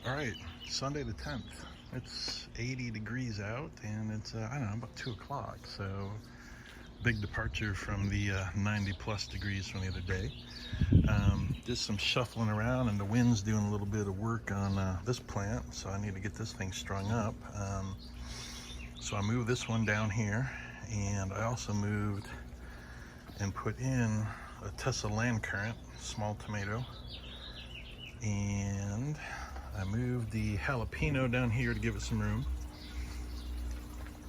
All right, Sunday the 10th. It's 80 degrees out and it's, I don't know, about 2 o'clock. So big departure from the 90 plus degrees from the other day. Just some shuffling around and the wind's doing a little bit of work on this plant. So I need to get this thing strung up. So I moved this one down here, and I also moved and put in a Tesla land currant, small tomato. And I moved the jalapeno down here to give it some room.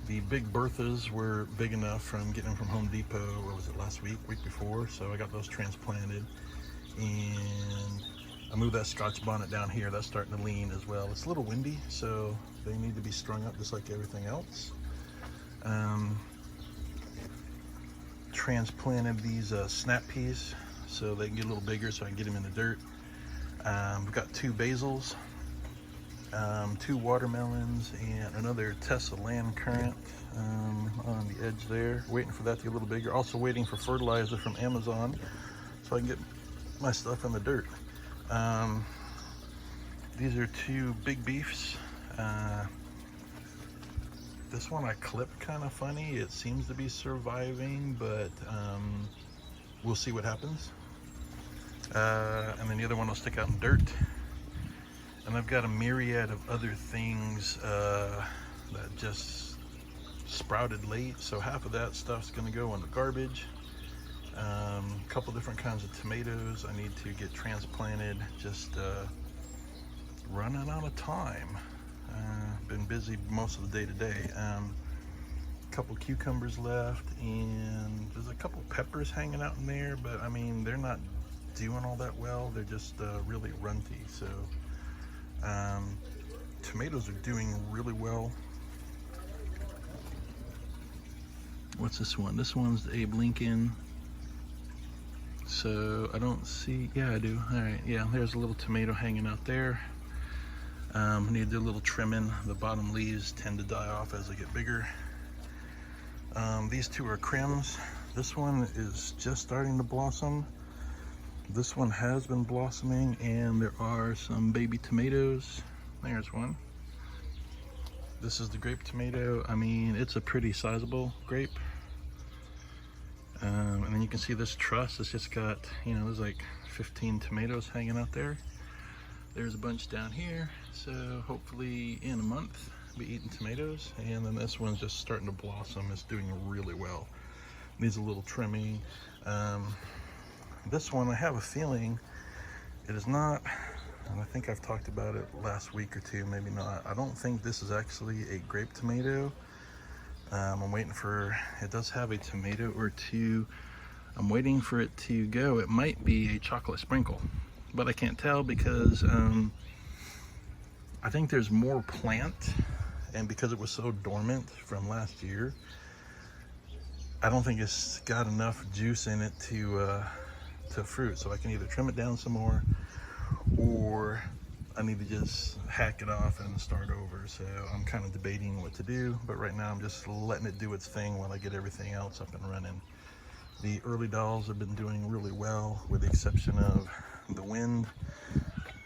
The big Berthas were big enough from getting them from Home Depot, what was it, last week before, so I got those transplanted. And I moved that Scotch bonnet down here. That's starting to lean as well. It's a little windy, so they need to be strung up just like everything else. Transplanted these snap peas so they can get a little bigger so I can get them in the dirt. We've got 2 basils, 2 watermelons, and another Tesla land currant on the edge there. Waiting for that to get a little bigger. Also waiting for fertilizer from Amazon so I can get my stuff in the dirt. These are 2 big beefs. This one I clipped kind of funny. It seems to be surviving, but we'll see what happens. And then the other one will stick out in dirt. And I've got a myriad of other things that just sprouted late. So half of that stuff's gonna go in the garbage. A couple different kinds of tomatoes I need to get transplanted. Just running out of time. Been busy most of the day today. Couple cucumbers left, and there's a couple peppers hanging out in there, but I mean, they're not doing all that well. They're just really runty. So tomatoes are doing really well. What's this one? This one's the Abe Lincoln. So I don't see, yeah, I do. All right, yeah, there's a little tomato hanging out there. Need to do a little trimming. The bottom leaves tend to die off as they get bigger. These 2 are crims. This one is just starting to blossom. This one has been blossoming, and there are some baby tomatoes. There's one. This is the grape tomato. I mean, it's a pretty sizable grape. And then you can see this truss. It's just got, you know, there's like 15 tomatoes hanging out there. There's a bunch down here. So hopefully in a month I'll be eating tomatoes. And then this one's just starting to blossom. It's doing really well. Needs a little trimming. This one, I have a feeling it is not, and I think I've talked about it last week or 2, maybe not. I don't think this is actually a grape tomato. I'm waiting for, it does have a tomato or 2. I'm waiting for it to go. It might be a chocolate sprinkle, but I can't tell because I think there's more plant, and because it was so dormant from last year, I don't think it's got enough juice in it to fruit. So I can either trim it down some more, or I need to just hack it off and start over. So I'm kind of debating what to do, but right now I'm just letting it do its thing while I get everything else up and running. The early dolls have been doing really well, with the exception of the wind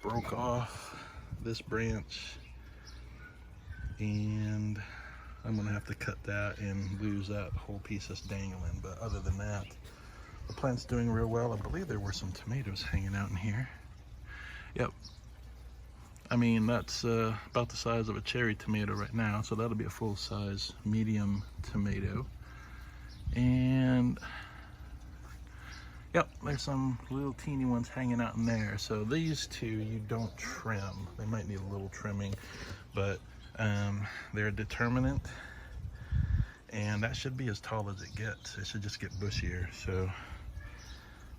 broke off this branch, and I'm gonna have to cut that and lose that whole piece that's dangling. But other than that, the plant's doing real well. I believe there were some tomatoes hanging out in here. Yep. I mean, that's about the size of a cherry tomato right now, so that'll be a full-size medium tomato. And yep, there's some little teeny ones hanging out in there. So these 2 you don't trim. They might need a little trimming, but they're a determinant, and that should be as tall as it gets. It should just get bushier. So,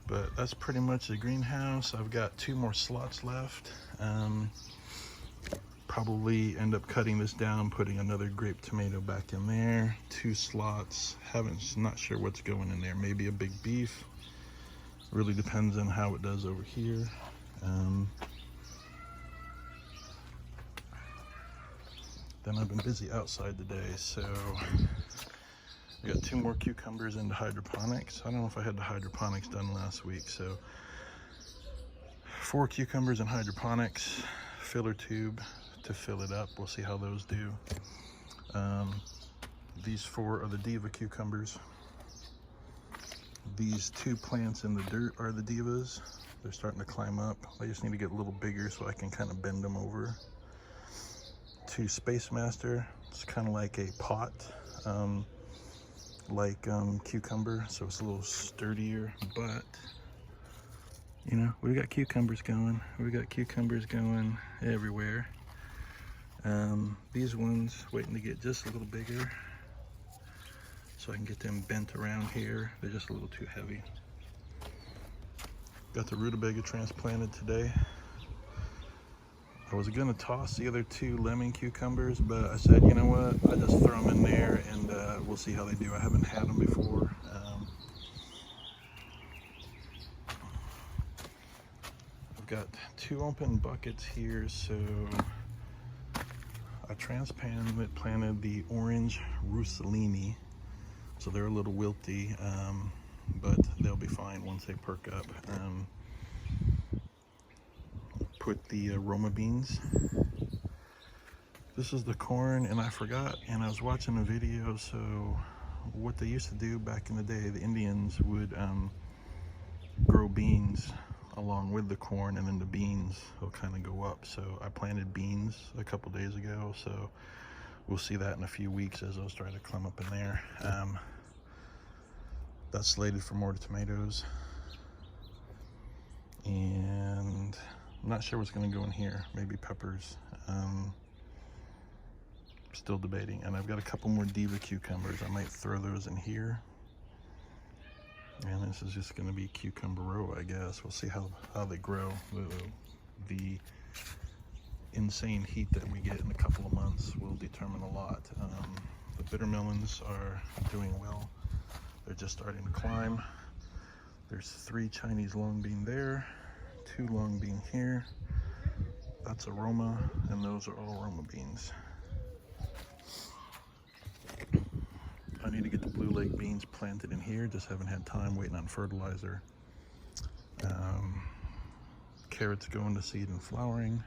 but that's pretty much the greenhouse. I've got 2 more slots left. Probably end up cutting this down, putting another grape tomato back in there. 2 slots. Not sure what's going in there. Maybe a big beef. Really depends on how it does over here. Then I've been busy outside today, so I got 2 more cucumbers into hydroponics. I don't know if I had the hydroponics done last week, so 4 cucumbers in hydroponics, filler tube to fill it up. We'll see how those do. These 4 are the diva cucumbers. These 2 plants in the dirt are the divas. They're starting to climb up. I just need to get a little bigger so I can kind of bend them over. 2 Space Master. It's kind of like a pot, cucumber, so it's a little sturdier, but you know, we got cucumbers going. We got cucumbers going everywhere. These ones waiting to get just a little bigger so I can get them bent around here. They're just a little too heavy. Got the rutabaga transplanted today. I was gonna toss the other 2 lemon cucumbers, but I said, you know what, I just throw them in there and we'll see how they do. I haven't had them before. I've got 2 open buckets here, so I planted the orange Rousselini, so they're a little wilty, but they'll be fine once they perk up. Put the Roma beans. This is the corn, and I forgot, and I was watching a video, so what they used to do back in the day, the Indians would grow beans along with the corn, and then the beans will kind of go up. So I planted beans a couple days ago, so we'll see that in a few weeks as those try to climb up in there. That's slated for more tomatoes, and I'm not sure what's going to go in here. Maybe peppers. Still debating. And I've got a couple more diva cucumbers. I might throw those in here. And this is just going to be cucumber row, I guess. We'll see how they grow. The insane heat that we get in a couple of months will determine a lot. The bitter melons are doing well. They're just starting to climb. There's 3 Chinese long bean there. 2 long bean here. That's a Roma, and those are all Roma beans. I need to get the Blue Lake beans planted in here. Just haven't had time, waiting on fertilizer. Carrots going to seed and flowering.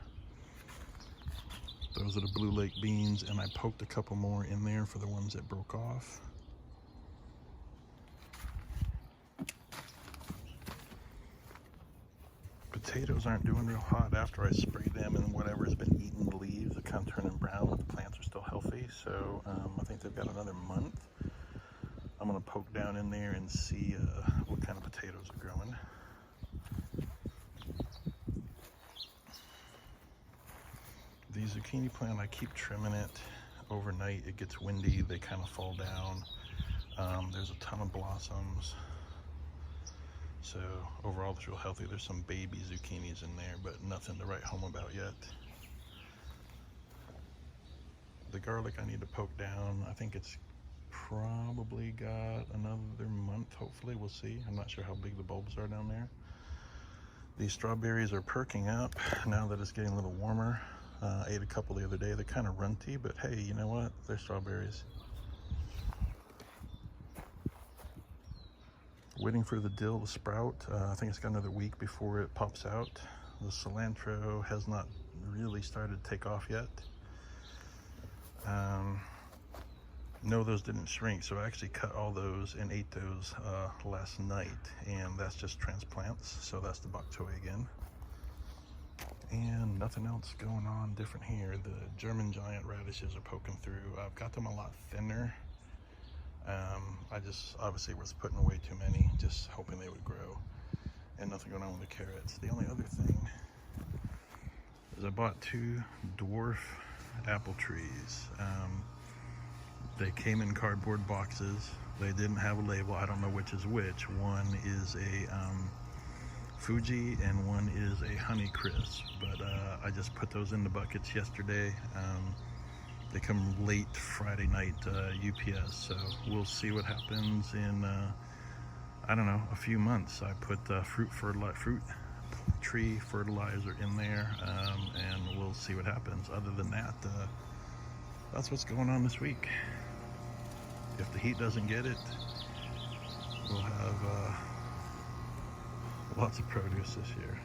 Those are the Blue Lake beans, and I poked a couple more in there for the ones that broke off. Potatoes aren't doing real hot after I spray them, and whatever's been eating the leaves are kind of turning brown, but the plants are still healthy. So I think they've got another month. I'm going to poke down in there and see what kind of potatoes are growing. The zucchini plant, I keep trimming it overnight. It gets windy, they kind of fall down. There's a ton of blossoms. So overall it's real healthy. There's some baby zucchinis in there, but nothing to write home about yet. The garlic I need to poke down. I think it's probably got another month, hopefully. We'll see. I'm not sure how big the bulbs are down there. These strawberries are perking up now that it's getting a little warmer. I ate a couple the other day. They're kind of runty, but hey, you know what? They're strawberries. Waiting for the dill to sprout. I think it's got another week before it pops out. The cilantro has not really started to take off yet. No, those didn't shrink, so I actually cut all those and ate those last night, and that's just transplants, so that's the bok choy again. And nothing else going on different here. The German giant radishes are poking through. I've got them a lot thinner. I just obviously was putting away too many, just hoping they would grow. And nothing going on with the carrots. The only other thing is I bought 2 dwarf apple trees. They came in cardboard boxes. They didn't have a label. I don't know which is which. One is a Fuji and one is a Honeycrisp, but I just put those in the buckets yesterday. They come late Friday night UPS, so we'll see what happens in I don't know, a few months. I put fruit tree fertilizer in there, and we'll see what happens. Other than that, that's what's going on this week. If the heat doesn't get it, we'll have lots of produce this year.